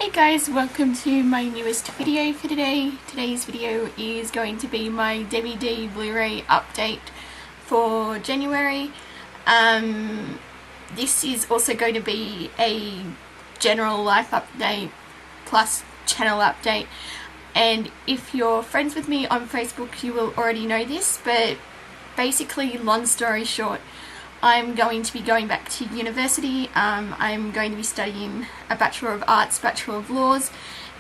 Hey guys, welcome to my newest video for today. Today's video is going to be my DVD Blu-ray update for January. This is also going to be a general life update plus channel update, and if you're friends with me on Facebook you will already know this, but basically, long story short, I'm going to be going back to university. I'm going to be studying a Bachelor of Arts, Bachelor of Laws,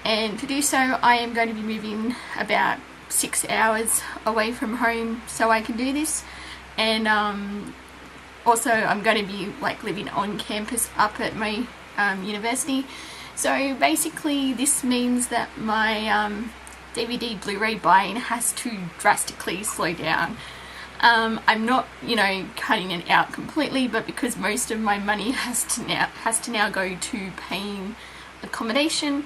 and to do so I am going to be moving about 6 hours away from home so I can do this. And also I'm going to be like living on campus up at my university. So basically this means that my DVD Blu-ray buying has to drastically slow down. I'm not, cutting it out completely, but because most of my money has to now go to paying accommodation,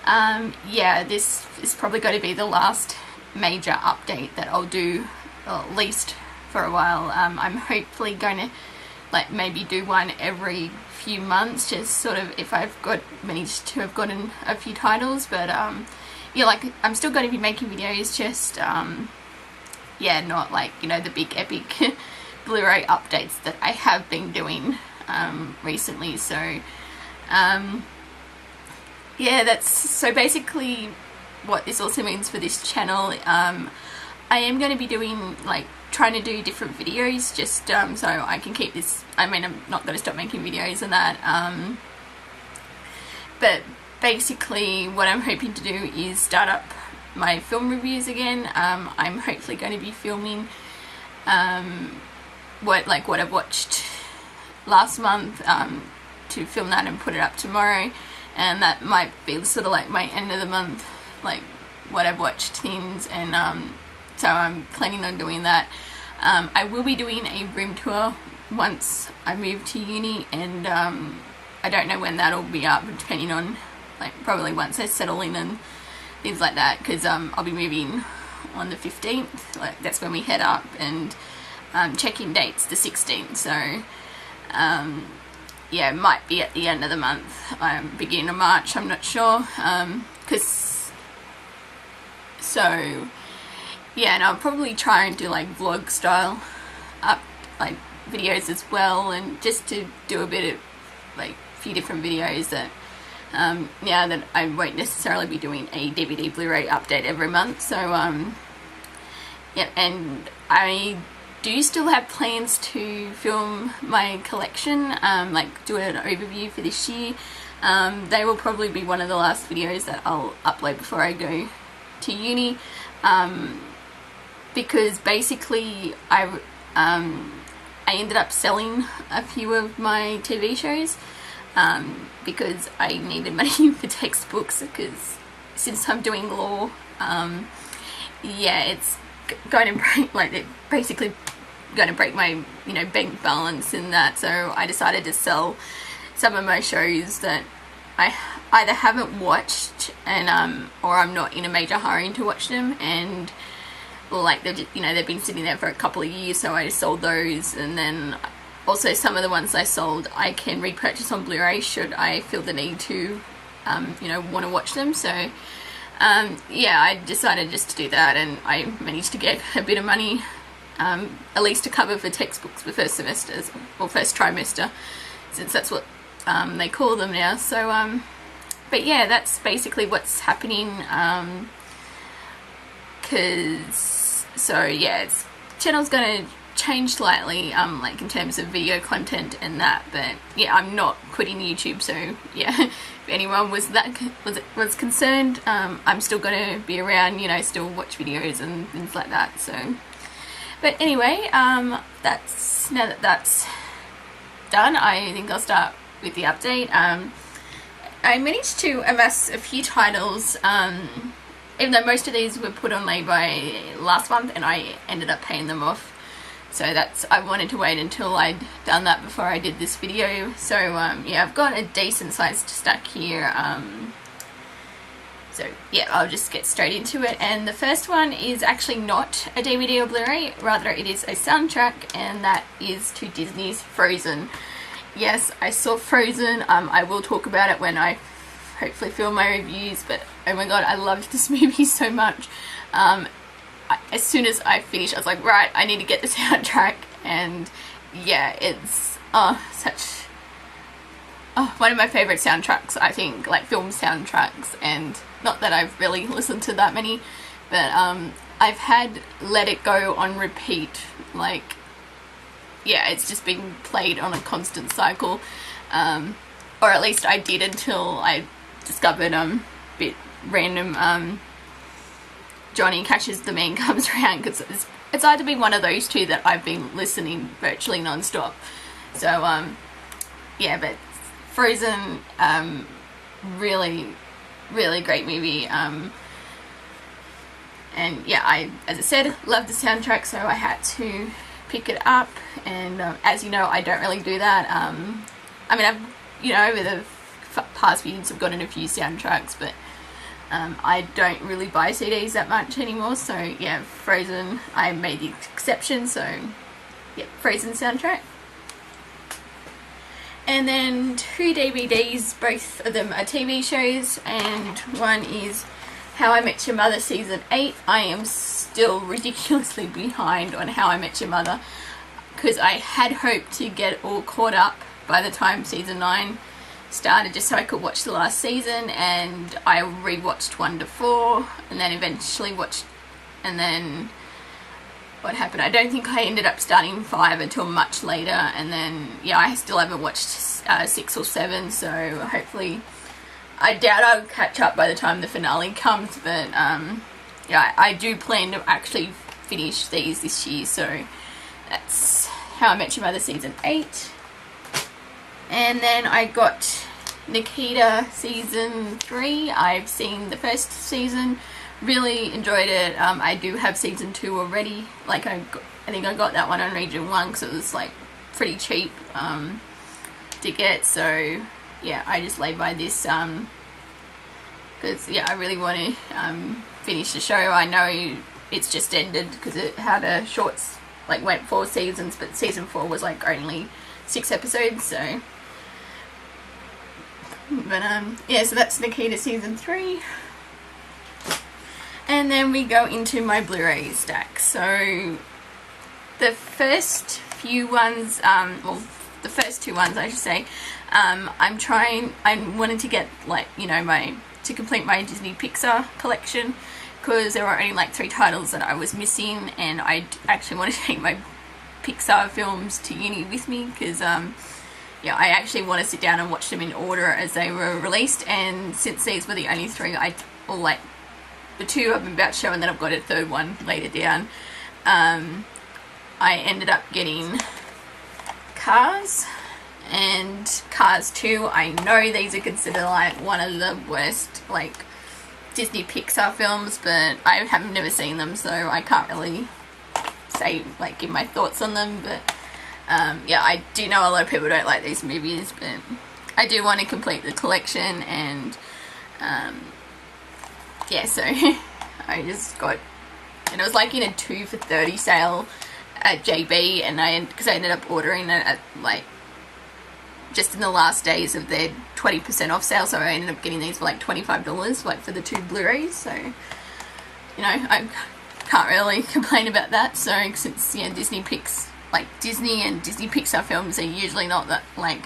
yeah, this is probably going to be the last major update that I'll do, or at least for a while. I'm hopefully going to maybe do one every few months, just sort of if I've managed to have gotten a few titles, but yeah, I'm still going to be making videos, just yeah, not the big epic Blu-ray updates that I have been doing recently. So yeah, that's so basically what this also means for this channel. I am going to be doing trying to do different videos just so I can keep this. I mean, I'm not going to stop making videos and that, but basically what I'm hoping to do is start up my film reviews again. I'm hopefully going to be filming what I've watched last month, to film that and put it up tomorrow, and that might be sort of my end of the month, what I've watched things, and so I'm planning on doing that. I will be doing a room tour once I move to uni, and I don't know when that'll be up, depending on probably once I settle in and things like that, because I'll be moving on the 15th, that's when we head up, and check-in date's the 16th, so yeah, it might be at the end of the month, beginning of March, I'm not sure, so yeah, and I'll probably try and do vlog style up videos as well, and just to do a bit of few different videos that now that I won't necessarily be doing a DVD Blu-ray update every month. So yeah, and I do still have plans to film my collection, do an overview for this year. They will probably be one of the last videos that I'll upload before I go to uni, because basically I ended up selling a few of my TV shows, because I needed money for textbooks, because since I'm doing law, yeah, it's going to break, it's basically going to break my, bank balance in that, so I decided to sell some of my shows that I either haven't watched, and, or I'm not in a major hurry to watch them, and, they've been sitting there for a couple of years, so I just sold those, and then also some of the ones I sold I can repurchase on Blu-ray should I feel the need to, want to watch them. So yeah, I decided just to do that, and I managed to get a bit of money, at least to cover for textbooks for first semesters, or first trimester, since that's what they call them now. So but yeah, that's basically what's happening, so yeah, channel's gonna change slightly, in terms of video content and that, but yeah, I'm not quitting YouTube, so yeah, if anyone was concerned, I'm still gonna be around, still watch videos and things like that. So, but anyway, now that that's done, I think I'll start with the update. I managed to amass a few titles, even though most of these were put on lay-by last month, and I ended up paying them off. So I wanted to wait until I'd done that before I did this video. So yeah, I've got a decent sized stack here. So yeah, I'll just get straight into it. And the first one is actually not a DVD or Blu-ray, rather it is a soundtrack, and that is to Disney's Frozen. Yes, I saw Frozen. I will talk about it when I hopefully film my reviews, but oh my god, I loved this movie so much. As soon as I finished, I was like, right, I need to get the soundtrack, and yeah, it's one of my favourite soundtracks, I think, like film soundtracks, and not that I've really listened to that many, but I've had Let It Go on repeat, like, yeah, it's just been played on a constant cycle, or at least I did until I discovered a bit random Johnny Cash's The Man Comes Around, because it's either been one of those two that I've been listening virtually non-stop. So yeah, but Frozen, really great movie, and yeah, as I said, love the soundtrack, so I had to pick it up. And as you know, I don't really do that. I mean, I've, you know, over the past few years I've gotten a few soundtracks, but I don't really buy CDs that much anymore, so yeah, Frozen, I made the exception, so yeah, Frozen soundtrack. And then 2 DVDs, both of them are TV shows, and one is How I Met Your Mother Season 8. I am still ridiculously behind on How I Met Your Mother, because I had hoped to get all caught up by the time Season 9 started, just so I could watch the last season, and I rewatched 1 to 4, and then eventually watched, and then what happened, I don't think I ended up starting 5 until much later, and then yeah, I still haven't watched 6 or 7, so hopefully, I doubt I'll catch up by the time the finale comes, but yeah, I do plan to actually finish these this year, so that's How I Met Your Mother Season 8. And then I got Nikita Season 3. I've seen the first season, really enjoyed it. I do have Season 2 already. Like, I think I got that one on Region 1 because it was like pretty cheap to get. So yeah, I just laid by this because yeah, I really want to finish the show. I know it's just ended because it had a short, like, went 4 seasons, but Season 4 was like only 6 episodes, so. But yeah, so that's Nikita Season 3. And then we go into my Blu-ray stack. So the first few ones, well, the first 2 ones I should say, I wanted to get, like, you know, to complete my Disney Pixar collection, because there were only like 3 titles that I was missing, and I actually wanted to take my Pixar films to uni with me, because yeah, I actually want to sit down and watch them in order as they were released, and since these were the only 3, or like the 2 I'm about to show, and then I've got a 3rd one later down, I ended up getting Cars and Cars 2. I know these are considered like one of the worst, like, Disney Pixar films, but I have never seen them, so I can't really say, like, give my thoughts on them, but yeah, I do know a lot of people don't like these movies, but I do want to complete the collection, and yeah, so I just got, and it was like in a 2 for $30 sale at JB, and because I ended up ordering it at, like, just in the last days of their 20% off sale, so I ended up getting these for like $25, like, for the 2 Blu-rays, so, you know, I can't really complain about that. So since, yeah, Disney and Disney Pixar films are usually not that, like,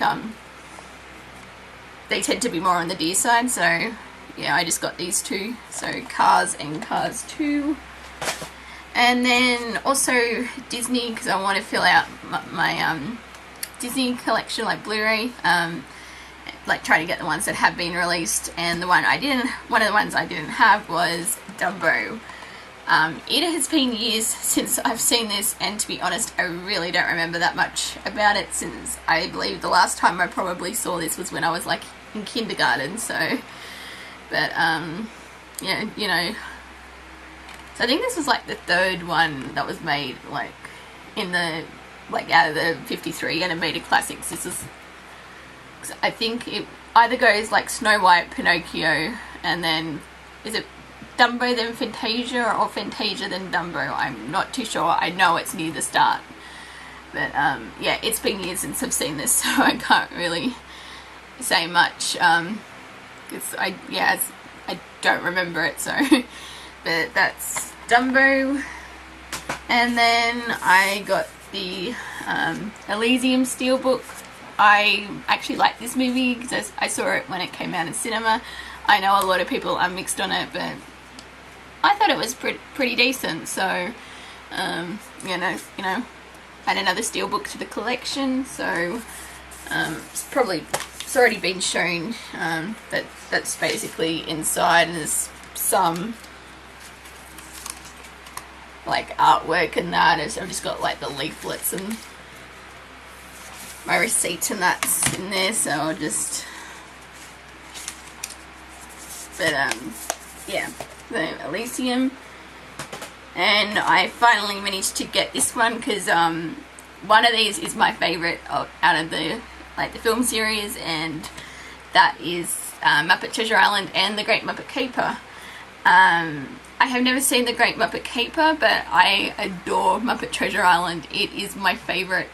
they tend to be more on the dear side, so yeah, I just got these 2, so Cars and Cars 2. And then also Disney, because I want to fill out my Disney collection, like Blu-ray, like try to get the ones that have been released, and one of the ones I didn't have was Dumbo. It has been years since I've seen this, and to be honest, I really don't remember that much about it, since I believe the last time I probably saw this was when I was like in kindergarten, so, but yeah, you know, so I think this was like the 3rd one that was made, like, in the, like, out of the 53 animated classics. This is, I think it either goes like Snow White, Pinocchio, and then is it Dumbo then Fantasia, or Fantasia then Dumbo? I'm not too sure. I know it's near the start, but yeah, it's been years since I've seen this, so I can't really say much. because I don't remember it, so but that's Dumbo. And then I got the Elysium Steelbook. I actually like this movie because I saw it when it came out in cinema. I know a lot of people are mixed on it, but I thought it was pretty decent. So you know, add another steelbook to the collection. So it's already been shown, but that's basically inside, and there's some like artwork and that. I've just got like the leaflets and my receipts and that's in there, so I'll just, but yeah, the Elysium. And I finally managed to get this one because one of these is my favourite out of the film series, and that is Muppet Treasure Island and The Great Muppet Caper. I have never seen The Great Muppet Caper, but I adore Muppet Treasure Island. It is my favourite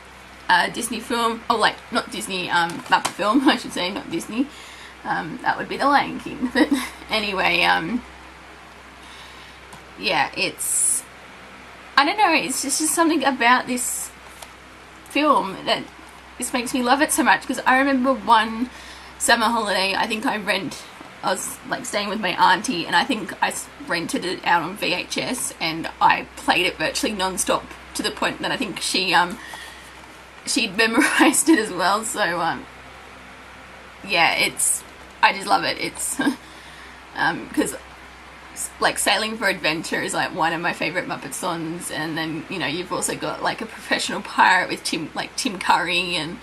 Disney film, or like, not Disney, Muppet film, I should say, not Disney. That would be The Lion King. But anyway, yeah, it's, I don't know, it's just something about this film that just makes me love it so much. Because I remember one summer holiday, I think I was like staying with my auntie, and I think I rented it out on VHS, and I played it virtually non-stop to the point that I think she'd memorized it as well. So yeah, I just love it. It's because like Sailing for Adventure is like one of my favorite Muppet songs, and then you've also got like A Professional Pirate with Tim Curry, and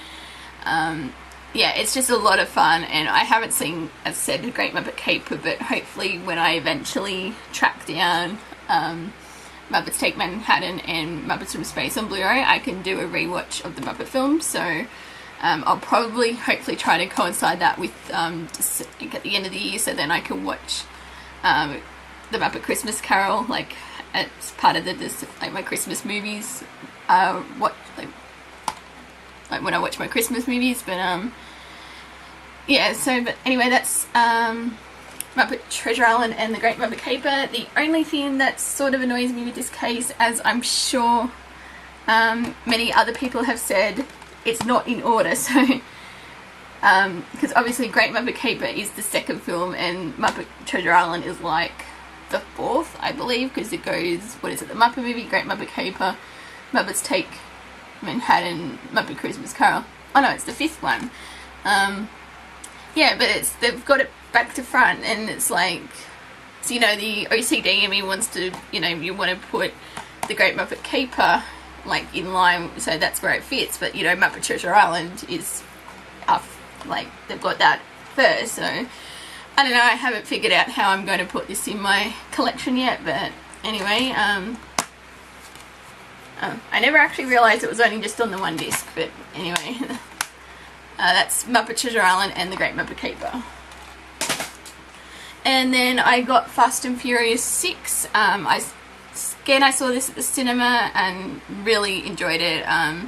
yeah, it's just a lot of fun. And I haven't seen, as I said, The Great Muppet Caper, but hopefully when I eventually track down Muppets Take Manhattan and Muppets from Space on Blu-ray, I can do a rewatch of the Muppet films. So I'll probably hopefully try to coincide that with just at the end of the year, so then I can watch the Muppet Christmas Carol, like as part of my Christmas movies. Like when I watch my Christmas movies. But yeah, so but anyway, that's Muppet Treasure Island and The Great Muppet Caper. The only thing that sort of annoys me with this case, as I'm sure many other people have said, it's not in order. So because obviously Great Muppet Caper is the second film, and Muppet Treasure Island is like the fourth, I believe, because it goes, what is it, the Muppet Movie, Great Muppet Caper, Muppets Take Manhattan, Muppet Christmas Carol. Oh no, it's the fifth one. Yeah, but they've got it back to front, and it's like, so the OCD in me wants to, you want to put the Great Muppet Caper like in line, so that's where it fits. But Muppet Treasure Island is up, like they've got that first. So I don't know, I haven't figured out how I'm going to put this in my collection yet. But anyway, I never actually realised it was only just on the one disc, but anyway, that's Muppet Treasure Island and The Great Muppet Caper. And then I got Fast and Furious 6. I saw this at the cinema and really enjoyed it. I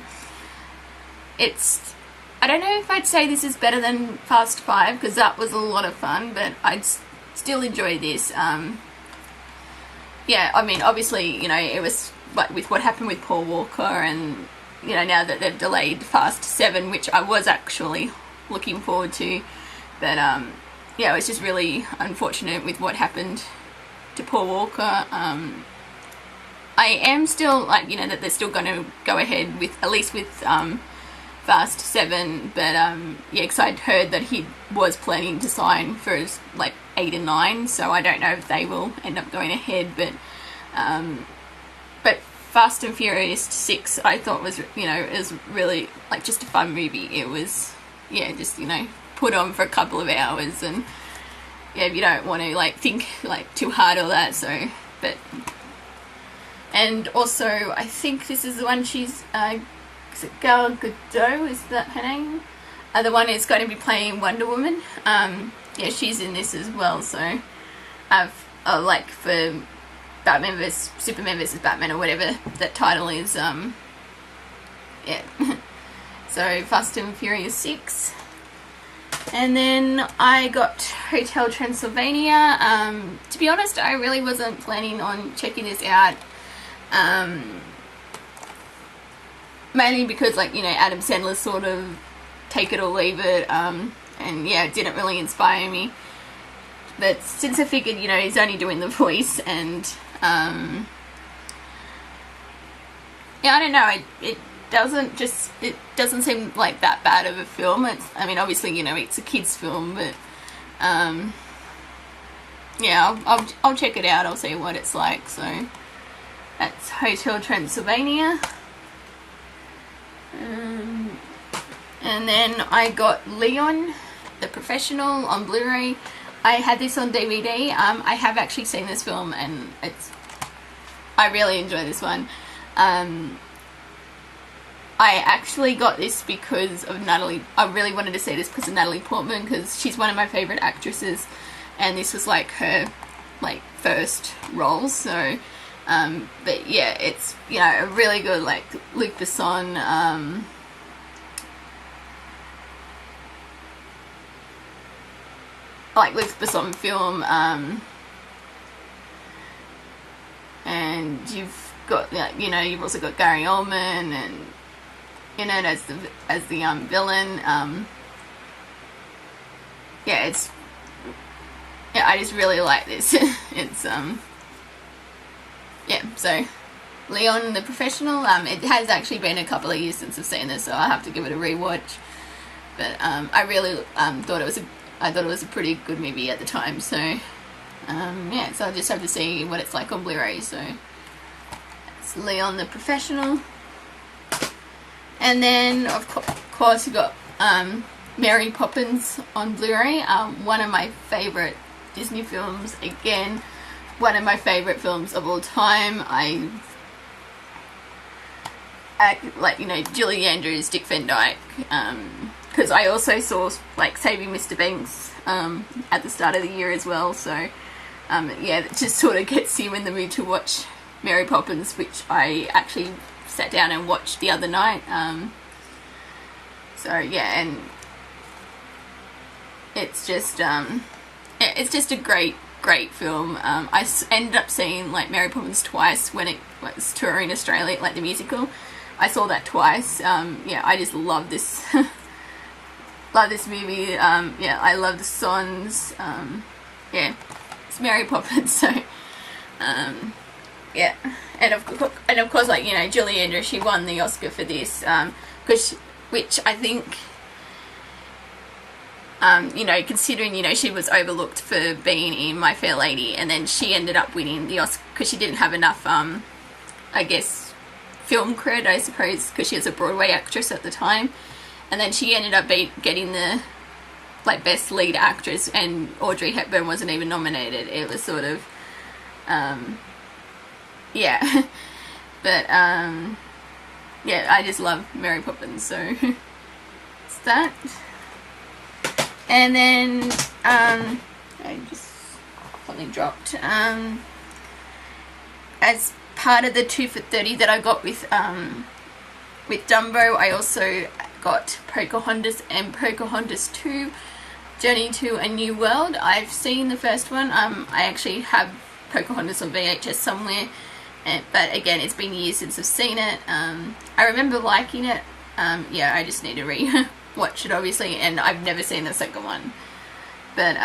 don't know if I'd say this is better than Fast 5, because that was a lot of fun, but I'd still enjoy this. Yeah, I mean, obviously, it was with what happened with Paul Walker, and now that they've delayed Fast 7, which I was actually looking forward to, but yeah, it was just really unfortunate with what happened to Paul Walker. I am still that they're still going to go ahead with, at least with Fast 7, but yeah, because I'd heard that he was planning to sign for 8 and 9, so I don't know if they will end up going ahead. But Fast and Furious 6 I thought was, it was really just a fun movie. It was, yeah, just put on for a couple of hours, and yeah, if you don't want to think too hard or that. So, but, and also I think this is the one she's is it Gal Gadot, is that her name? The one who's going to be playing Wonder Woman. Yeah, she's in this as well. So I've for Batman vs Superman vs Batman, or whatever that title is. Yeah. So Fast and Furious 6. And then I got Hotel Transylvania. To be honest, I really wasn't planning on checking this out. Mainly because, like, you know, Adam Sandler's sort of take it or leave it. And yeah, it didn't really inspire me. But since I figured, you know, he's only doing the voice, and yeah, I don't know, it doesn't seem like that bad of a film. I mean, obviously, you know, it's a kids film, but yeah, I'll check it out. I'll see what it's like. So that's Hotel Transylvania. And then I got Leon, the Professional, on Blu-ray. I had this on DVD. I have actually seen this film, and I really enjoy this one. I actually got this because of Natalie. I really wanted to see this because of Natalie Portman, because she's one of my favourite actresses, and this was like her first role. So, but yeah, it's, you know, a really good, like, Luc Besson, Luc Besson film, and you've got, you know, you've also got Gary Oldman, and, you know, as the villain. Yeah, I just really like this. It's yeah, so Leon the Professional. It has actually been a couple of years since I've seen this, so I'll have to give it a rewatch. But I really thought it was a pretty good movie at the time. So yeah, so I'll just have to see what it's like on Blu-ray. So it's Leon the Professional. And then, of course, you got Mary Poppins on Blu-ray. One of my favourite Disney films. Again, one of my favourite films of all time. Like, you know, Julie Andrews, Dick Van Dyke. Because I also saw, like, Saving Mr. Banks at the start of the year as well. So, yeah, it just sort of gets you in the mood to watch Mary Poppins, which I actually sat down and watched the other night. So yeah, and it's just a great film. I ended up seeing, like, Mary Poppins twice when it was touring Australia, like the musical. I saw that twice. Yeah, I just love this love this movie. Yeah, I love the songs. Yeah, it's Mary Poppins. So yeah, and of course, like, you know, Julie Andrews, she won the Oscar for this, which I think, you know, considering, you know, she was overlooked for being in My Fair Lady, and then she ended up winning the Oscar because she didn't have enough, I guess, film cred, I suppose, because she was a Broadway actress at the time, and then she ended up getting the, like, Best Lead Actress, and Audrey Hepburn wasn't even nominated. It was sort of, yeah, but, yeah, I just love Mary Poppins, so it's that. And then, I just, something dropped, as part of the 2 for $30 that I got with Dumbo, I also got Pocahontas and Pocahontas 2, Journey to a New World. I've seen the first one. I actually have Pocahontas on VHS somewhere, but again, it's been years since I've seen it. I remember liking it. Yeah, I just need to re-watch it, obviously, and I've never seen the second one. But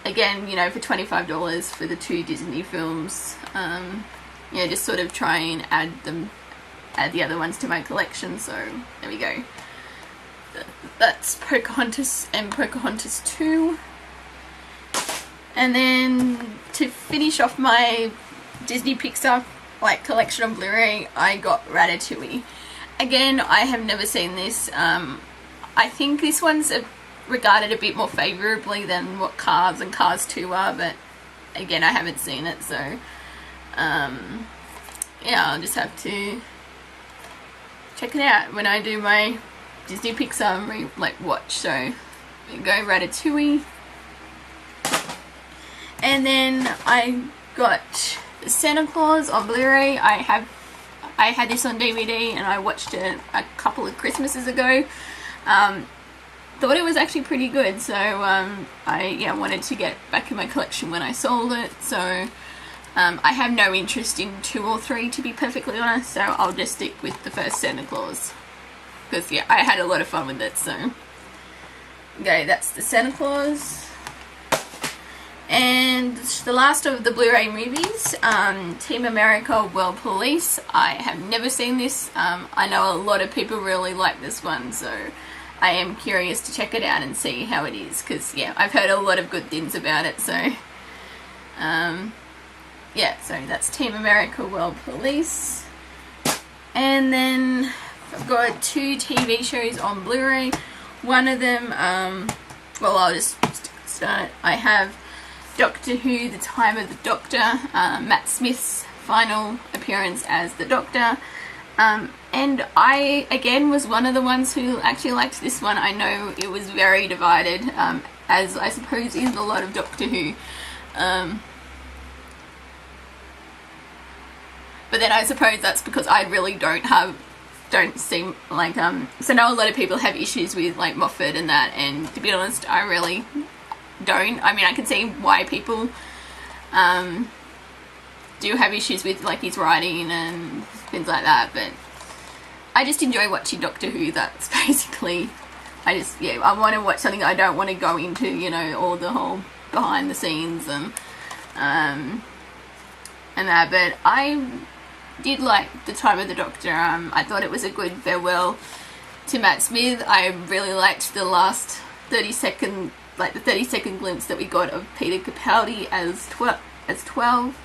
again, you know, for $25 for the 2 Disney films, yeah, just sort of try and add the other ones to my collection. So there we go. That's Pocahontas and Pocahontas 2. And then to finish off my Disney Pixar, like, collection on Blu-ray, I got Ratatouille. Again, I have never seen this. I think this one's regarded a bit more favourably than what Cars and Cars 2 are, but again, I haven't seen it, so yeah, I'll just have to check it out when I do my Disney Pixar watch. So there you go, Ratatouille. And then I got Santa Claus on Blu-ray. I had this on DVD and I watched it a couple of Christmases ago. thought it was actually pretty good, so I wanted to get back in my collection when I sold it. So I have no interest in 2 or 3, to be perfectly honest, so I'll just stick with the first Santa Claus, because yeah, I had a lot of fun with it. So okay, that's the Santa Claus. And the last of the Blu-ray movies, Team America World Police. I have never seen this. I know a lot of people really like this one, so I am curious to check it out and see how it is, because yeah, I've heard a lot of good things about it. So yeah, so that's Team America World Police. And then I've got 2 TV shows on Blu-ray. One of them, well, I'll just start. I have Doctor Who, The Time of the Doctor, Matt Smith's final appearance as the Doctor. And I, again, was one of the ones who actually liked this one. I know it was very divided, as I suppose is a lot of Doctor Who. But then I suppose that's because I really don't seem like, so I know a lot of people have issues with like Moffat and that, and to be honest, I really don't. I mean, I can see why people do have issues with like his writing and things like that, but I just enjoy watching Doctor Who. That's basically, I want to watch something. I don't want to go into, you know, all the whole behind the scenes and that, but I did like The Time of the Doctor. I thought it was a good farewell to Matt Smith. I really liked the last 30-second glimpse that we got of Peter Capaldi as 12.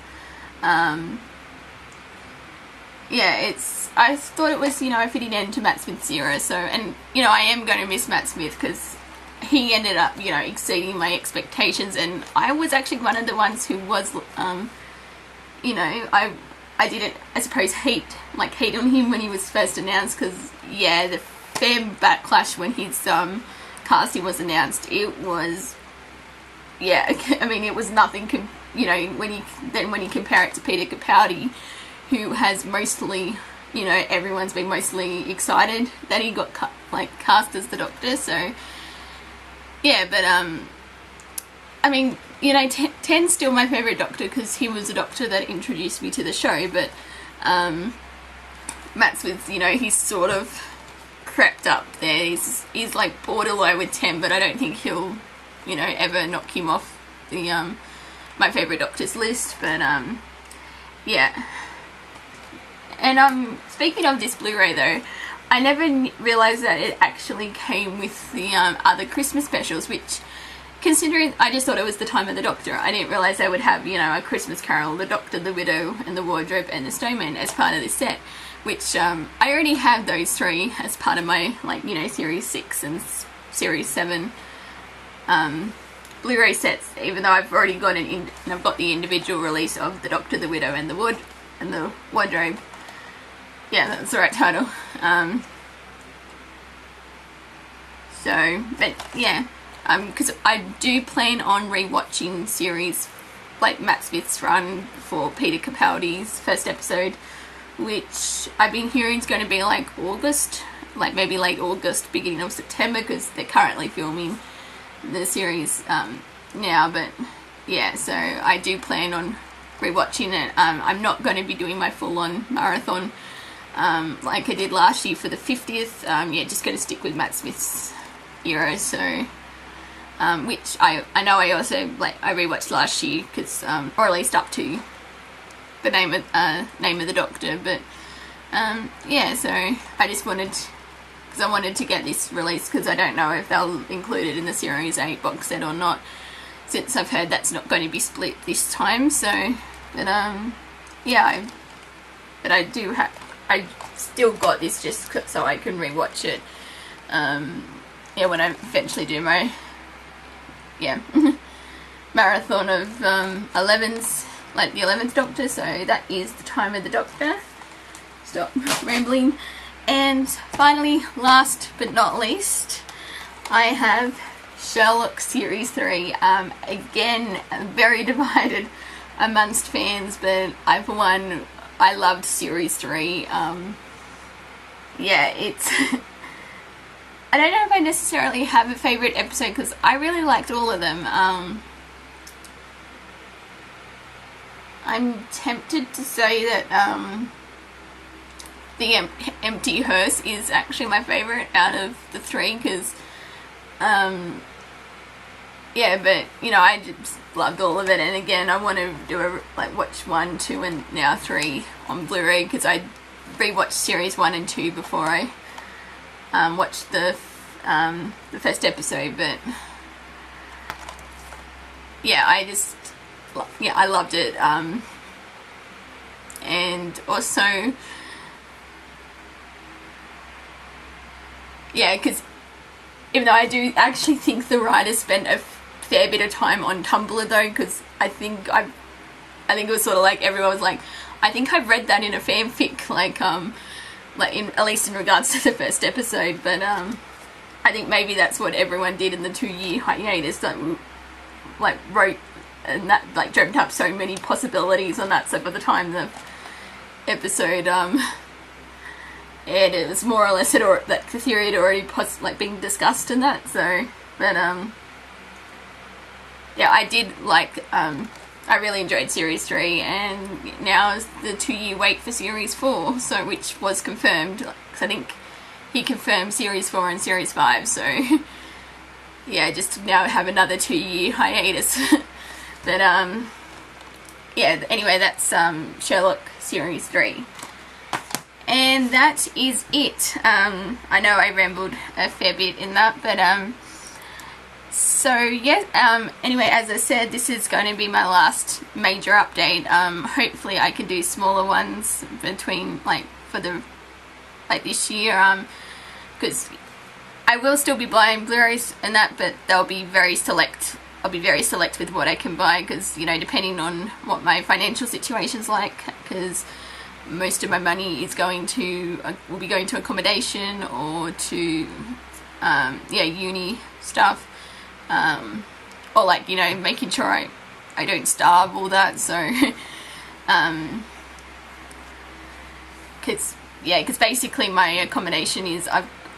Yeah, I thought it was, you know, a fitting end to Matt Smith's era. So, and you know, I am going to miss Matt Smith because he ended up, you know, exceeding my expectations, and I was actually one of the ones who was, you know, I didn't, I suppose, hate on him when he was first announced, because yeah, the fair backlash when his casting was announced, it was, yeah, I mean, it was nothing, you know, when you compare it to Peter Capaldi, who has mostly, you know, everyone's been mostly excited that he got cast as the Doctor. So yeah, but I mean, you know, 10's still my favourite Doctor because he was a Doctor that introduced me to the show, but Matt Smith, you know, he's sort of crept up there. He's like borderline with 10, but I don't think he'll, you know, ever knock him off the my favourite Doctors list. But yeah. And speaking of this Blu-ray though, I never realised that it actually came with the other Christmas specials, which, considering I just thought it was The Time of the Doctor, I didn't realise they would have, you know, A Christmas Carol, The Doctor, The Widow, and The Wardrobe, and The Snowman as part of this set, which I already have those 3 as part of my, like, you know, Series 6 and Series 7 Blu-ray sets, even though I've already got I've got the individual release of The Doctor, The Widow, and The Wardrobe. Yeah, that's the right title. So, but yeah, because I do plan on rewatching series like Matt Smith's run for Peter Capaldi's first episode, which I've been hearing is going to be like August, like maybe late August, beginning of September, because they're currently filming the series now. But yeah, so I do plan on rewatching it. I'm not going to be doing my full-on marathon like I did last year for the 50th. Yeah, just going to stick with Matt Smith's era. So, which I know I also, like, I rewatched last year, because, or at least up to the name of the Doctor. But yeah, so I just wanted, because I wanted to get this released, because I don't know if they'll include it in the Series 8 box set or not, since I've heard that's not going to be split this time. So, but yeah, I still got this just so I can rewatch it. Yeah, when I eventually do my marathon of 11's, like the 11th Doctor. So that is The Time of the Doctor. Stop rambling. And finally, last but not least, I have Sherlock Series 3. Again, very divided amongst fans, but I loved Series 3. Yeah, it's I don't know if I necessarily have a favourite episode because I really liked all of them. I'm tempted to say that the empty hearse is actually my favourite out of the three because, yeah, but, you know, I just loved all of it, and again, I want to do watch 1, 2, and now 3 on Blu-ray because I rewatched series 1 and 2 before I watched the first episode, but yeah, I loved it, and also, yeah, because even though I do actually think the writers spent a fair bit of time on Tumblr though, because I think it was sort of like everyone was like, I think I've read that in a fanfic, like at least in regards to the first episode, but I think maybe that's what everyone did in the 2-year hiatus, like wrote and that like dreamt up so many possibilities on that, so by the time the episode aired, it was more or less that the theory had already been discussed and that, so, but yeah, I did like, I really enjoyed series 3, and now is the 2-year wait for series 4, so which was confirmed, because I think he confirmed series 4 and series 5, so yeah, just now have another 2-year hiatus. But yeah, anyway, that's Sherlock Series 3. And that is it. I know I rambled a fair bit in that, but so yeah, anyway, as I said, this is going to be my last major update. Hopefully I can do smaller ones between, for this year, because I will still be buying Blu-rays and that, but they'll be very select. I'll be very select with what I can buy, because, you know, depending on what my financial situation's like, because most of my money is will be going to accommodation or to, yeah, uni stuff, or like, you know, making sure I don't starve, all that, so, because basically my accommodation is,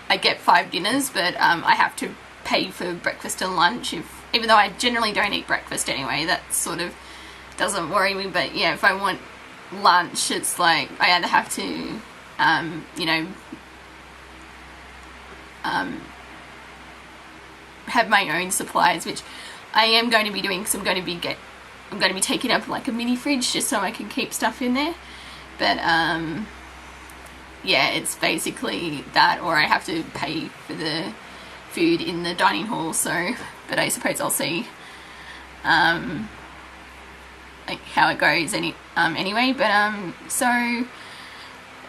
I get 5 dinners, but I have to pay for breakfast and lunch, even though I generally don't eat breakfast anyway, that sort of doesn't worry me, but yeah, if I want lunch, it's like, I either have to, you know, have my own supplies, which I am going to be doing, because I'm going to be taking up like a mini fridge just so I can keep stuff in there, but yeah, it's basically that, or I have to pay for the food in the dining hall, so, but I suppose I'll see like how it goes anyway, but so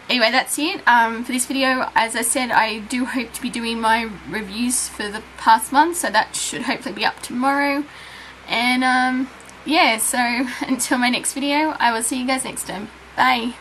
anyway, that's it for this video. As I said, I do hope to be doing my reviews for the past month, so that should hopefully be up tomorrow, and yeah, so until my next video, I will see you guys next time. Bye.